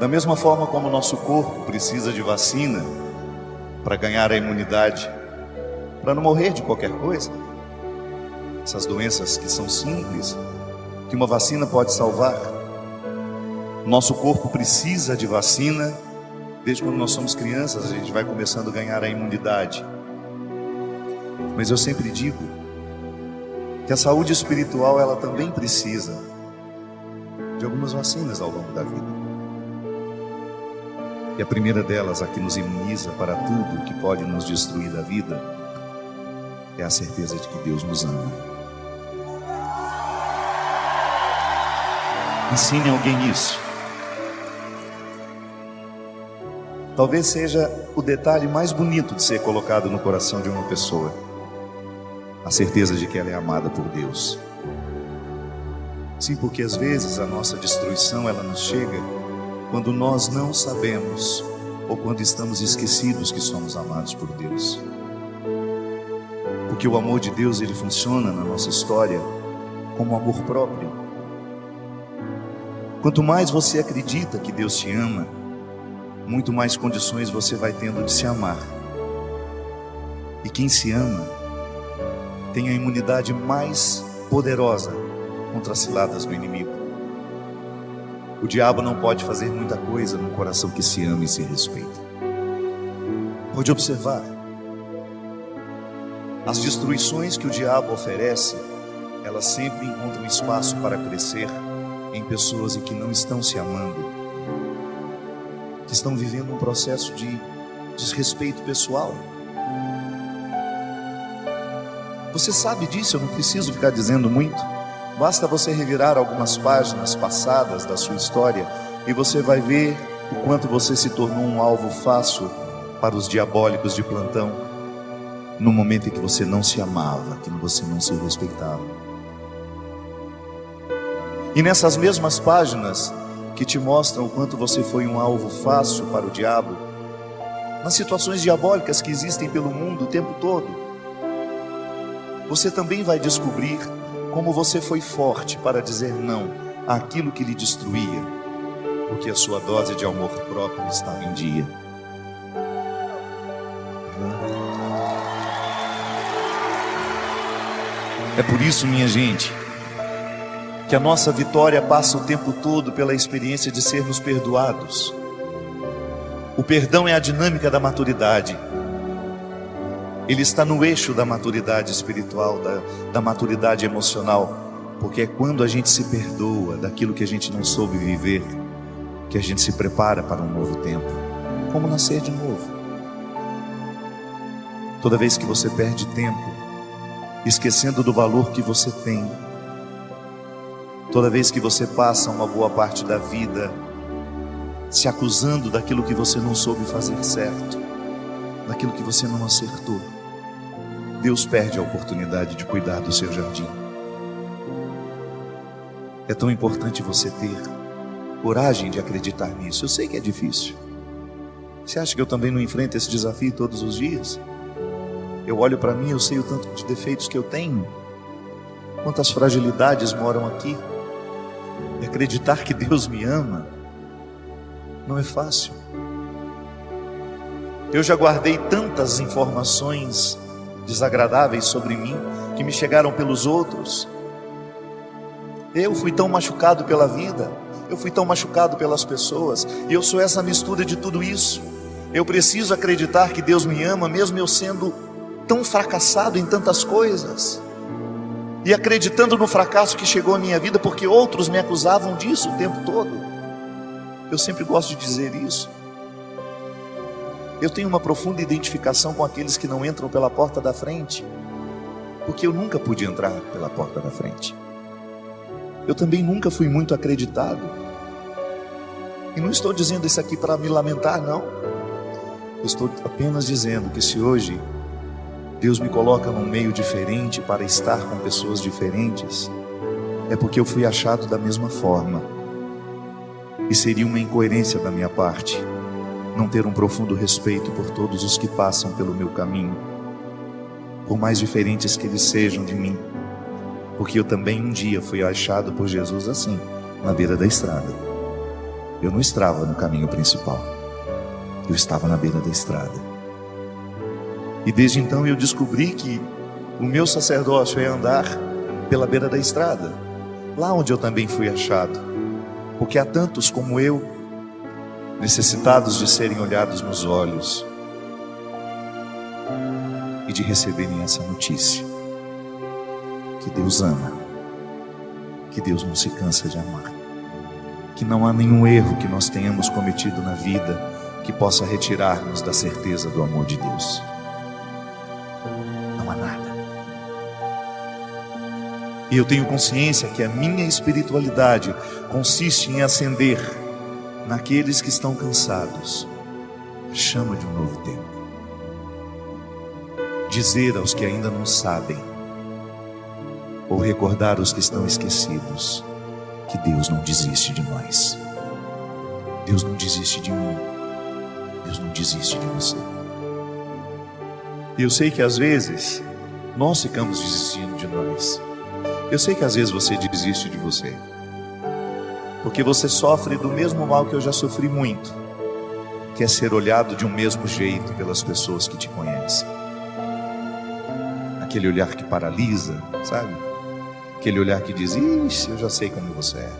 Da mesma forma como o nosso corpo precisa de vacina para ganhar a imunidade, para não morrer de qualquer coisa, essas doenças que são simples, que uma vacina pode salvar, nosso corpo precisa de vacina. Desde quando nós somos crianças, a gente vai começando a ganhar a imunidade. Mas eu sempre digo que a saúde espiritual, ela também precisa de algumas vacinas ao longo da vida. E a primeira delas, a que nos imuniza para tudo que pode nos destruir da vida, é a certeza de que Deus nos ama. Ensine alguém isso. Talvez seja o detalhe mais bonito de ser colocado no coração de uma pessoa: a certeza de que ela é amada por Deus. Sim, porque às vezes a nossa destruição, ela nos chega quando nós não sabemos, ou quando estamos esquecidos que somos amados por Deus. Porque o amor de Deus, ele funciona na nossa história como amor próprio. Quanto mais você acredita que Deus te ama, muito mais condições você vai tendo de se amar. E quem se ama tem a imunidade mais poderosa contra as ciladas do inimigo. O diabo não pode fazer muita coisa num coração que se ama e se respeita. Pode observar. As destruições que o diabo oferece, elas sempre encontram espaço para crescer em pessoas que não estão se amando, que estão vivendo um processo de desrespeito pessoal. Você sabe disso, eu não preciso ficar dizendo muito. Basta você revirar algumas páginas passadas da sua história e você vai ver o quanto você se tornou um alvo fácil para os diabólicos de plantão, no momento em que você não se amava, que você não se respeitava. E nessas mesmas páginas que te mostram o quanto você foi um alvo fácil para o diabo, nas situações diabólicas que existem pelo mundo o tempo todo, você também vai descobrir como você foi forte para dizer não àquilo que lhe destruía, porque a sua dose de amor próprio estava em dia. É por isso, minha gente, que a nossa vitória passa o tempo todo pela experiência de sermos perdoados. O perdão é a dinâmica da maturidade. Ele está no eixo da maturidade espiritual, da maturidade emocional, porque é quando a gente se perdoa daquilo que a gente não soube viver, que a gente se prepara para um novo tempo, como nascer de novo. Toda vez que você perde tempo, esquecendo do valor que você tem, toda vez que você passa uma boa parte da vida se acusando daquilo que você não soube fazer certo, daquilo que você não acertou, Deus perde a oportunidade de cuidar do seu jardim. É tão importante você ter coragem de acreditar nisso. Eu sei que é difícil. Você acha que eu também não enfrento esse desafio todos os dias? Eu olho para mim, eu sei o tanto de defeitos que eu tenho, quantas fragilidades moram aqui. E acreditar que Deus me ama não é fácil. Eu já guardei tantas informações desagradáveis sobre mim que me chegaram pelos outros. Eu fui tão machucado pela vida, eu fui tão machucado pelas pessoas, e eu sou essa mistura de tudo isso. Eu preciso acreditar que Deus me ama, mesmo eu sendo tão fracassado em tantas coisas, e acreditando no fracasso que chegou à minha vida, porque outros me acusavam disso o tempo todo. Eu sempre gosto de dizer isso. Eu tenho uma profunda identificação com aqueles que não entram pela porta da frente, porque eu nunca pude entrar pela porta da frente. Eu também nunca fui muito acreditado. E não estou dizendo isso aqui para me lamentar, não. Eu estou apenas dizendo que se hoje Deus me coloca num meio diferente para estar com pessoas diferentes, é porque eu fui achado da mesma forma. E seria uma incoerência da minha parte não ter um profundo respeito por todos os que passam pelo meu caminho, por mais diferentes que eles sejam de mim, porque eu também um dia fui achado por Jesus assim, na beira da estrada. eu não estava no caminho principal, eu estava na beira da estrada. E desde então eu descobri que o meu sacerdócio é andar pela beira da estrada, lá onde eu também fui achado, porque há tantos como eu, necessitados de serem olhados nos olhos e de receberem essa notícia, que Deus ama, que Deus não se cansa de amar, que não há nenhum erro que nós tenhamos cometido na vida que possa retirar-nos da certeza do amor de Deus. Não há nada. E eu tenho consciência que a minha espiritualidade consiste em acender naqueles que estão cansados a chama de um novo tempo. Dizer aos que ainda não sabem, ou recordar os que estão esquecidos, que Deus não desiste de nós. Deus não desiste de mim. Deus não desiste de você. E eu sei que às vezes nós ficamos desistindo de nós. Eu sei que às vezes você desiste de você, porque você sofre do mesmo mal que eu já sofri muito, que é ser olhado de um mesmo jeito pelas pessoas que te conhecem. Aquele olhar que paralisa, sabe? Aquele olhar que diz: ixi, eu já sei como você é.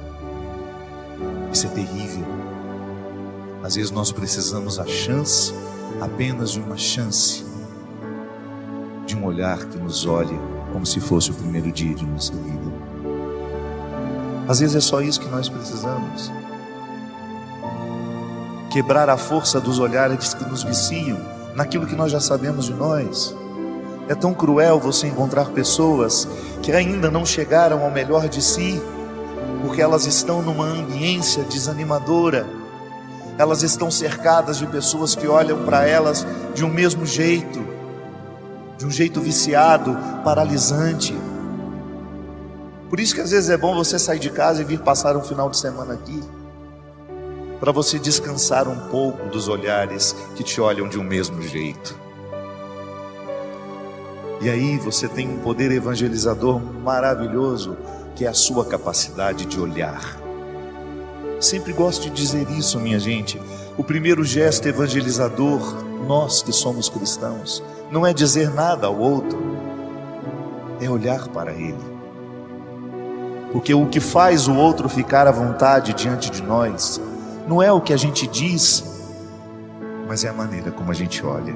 Isso é terrível. Às vezes nós precisamos a chance, apenas de uma chance, de um olhar que nos olhe como se fosse o primeiro dia de nossa vida. Às vezes é só isso que nós precisamos. Quebrar a força dos olhares que nos viciam naquilo que nós já sabemos de nós. É tão cruel você encontrar pessoas que ainda não chegaram ao melhor de si, porque elas estão numa ambiência desanimadora. Elas estão cercadas de pessoas que olham para elas de um mesmo jeito, de um jeito viciado, paralisante. Por isso que às vezes é bom você sair de casa e vir passar um final de semana aqui, para você descansar um pouco dos olhares que te olham de um mesmo jeito. E aí você tem um poder evangelizador maravilhoso, que é a sua capacidade de olhar. Sempre gosto de dizer isso, minha gente. O primeiro gesto evangelizador, nós que somos cristãos, não é dizer nada ao outro, é olhar para ele. Porque o que faz o outro ficar à vontade diante de nós não é o que a gente diz, mas é a maneira como a gente olha.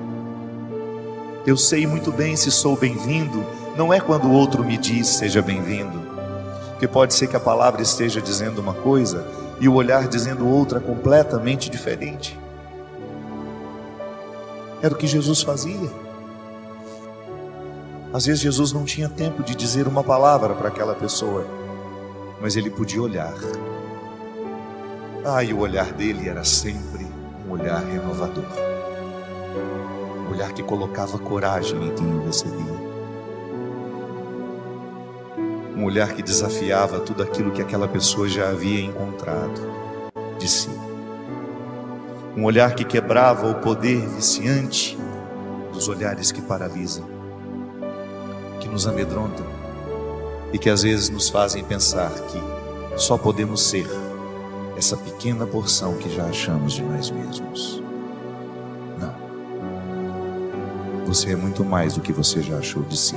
Eu sei muito bem se sou bem-vindo, não é quando o outro me diz seja bem-vindo, porque pode ser que a palavra esteja dizendo uma coisa e o olhar dizendo outra completamente diferente. Era o que Jesus fazia. Às vezes Jesus não tinha tempo de dizer uma palavra para aquela pessoa, mas ele podia olhar. E o olhar dele era sempre um olhar renovador, um olhar que colocava coragem em quem o recebia, um olhar que desafiava tudo aquilo que aquela pessoa já havia encontrado de si, um olhar que quebrava o poder viciante dos olhares que paralisam, que nos amedrontam e que às vezes nos fazem pensar que só podemos ser essa pequena porção que já achamos de nós mesmos. Não. Você é muito mais do que você já achou de si.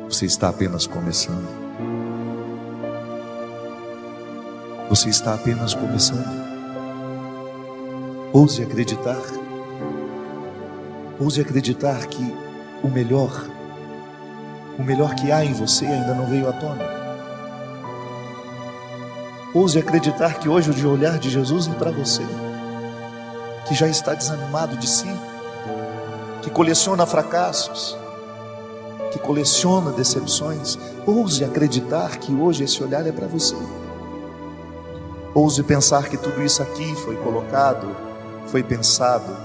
Você está apenas começando. Você está apenas começando. Ouse acreditar. Ouse acreditar que o melhor que há em você ainda não veio à tona. Ouse acreditar que hoje o de olhar de Jesus é para você, que já está desanimado de si, que coleciona fracassos, que coleciona decepções. Ouse acreditar que hoje esse olhar é para você. Ouse pensar que tudo isso aqui foi colocado, foi pensado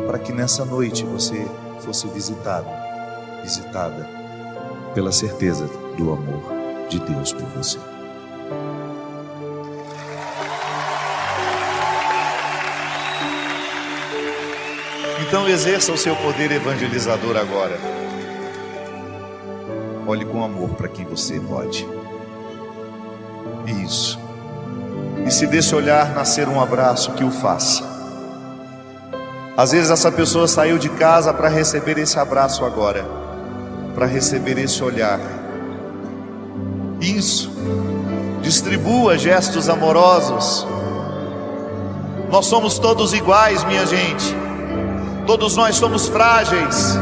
para que nessa noite você fosse visitada pela certeza do amor de Deus por você. Então exerça o seu poder evangelizador agora. Olhe com amor para quem você pode. Isso. E se desse olhar nascer um abraço, que o faça. Às vezes essa pessoa saiu de casa para receber esse abraço agora, para receber esse olhar. Isso. Distribua gestos amorosos. Nós somos todos iguais, minha gente. Todos nós somos frágeis.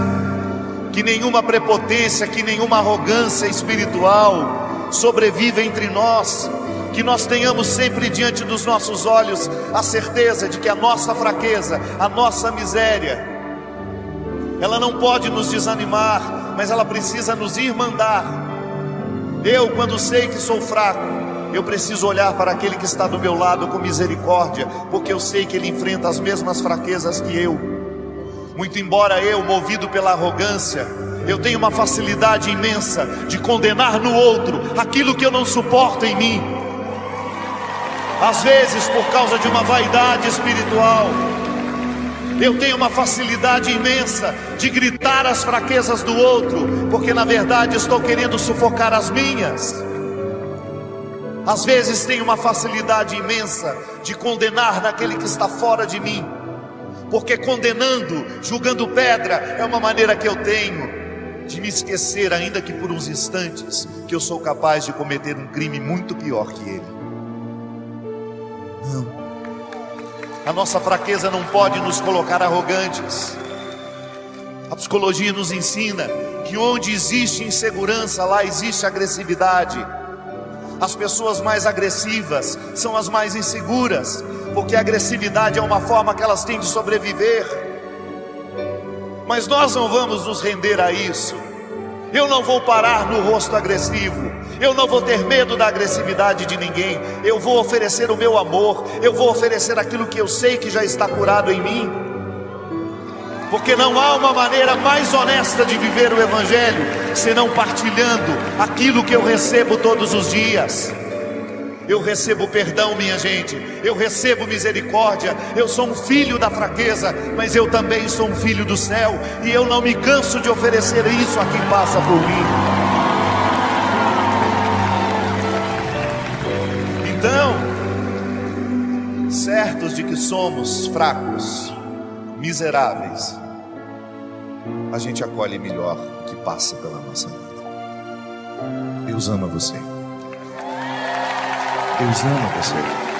Que nenhuma prepotência, que nenhuma arrogância espiritual sobreviva entre nós. Que nós tenhamos sempre diante dos nossos olhos a certeza de que a nossa fraqueza, a nossa miséria, ela não pode nos desanimar, mas ela precisa nos irmandar. Eu, quando sei que sou fraco, eu preciso olhar para aquele que está do meu lado com misericórdia, porque eu sei que ele enfrenta as mesmas fraquezas que eu. Muito embora eu, movido pela arrogância, eu tenho uma facilidade imensa de condenar no outro aquilo que eu não suporto em mim. Às vezes, por causa de uma vaidade espiritual, eu tenho uma facilidade imensa de gritar as fraquezas do outro, porque na verdade estou querendo sufocar as minhas. Às vezes tenho uma facilidade imensa de condenar naquele que está fora de mim, porque condenando, julgando pedra, é uma maneira que eu tenho de me esquecer, ainda que por uns instantes, que eu sou capaz de cometer um crime muito pior que ele. Não. A nossa fraqueza não pode nos colocar arrogantes. A psicologia nos ensina que onde existe insegurança, lá existe agressividade. As pessoas mais agressivas são as mais inseguras, porque a agressividade é uma forma que elas têm de sobreviver. Mas nós não vamos nos render a isso. Eu não vou parar no rosto agressivo. Eu não vou ter medo da agressividade de ninguém. Eu vou oferecer o meu amor. Eu vou oferecer aquilo que eu sei que já está curado em mim. Porque não há uma maneira mais honesta de viver o Evangelho senão partilhando aquilo que eu recebo todos os dias. Eu recebo perdão, minha gente. Eu recebo misericórdia. Eu sou um filho da fraqueza, mas eu também sou um filho do céu. E eu não me canso de oferecer isso a quem passa por mim. Então, certos de que somos fracos, miseráveis, a gente acolhe melhor o que passa pela nossa vida. Deus ama você. Deus ama você.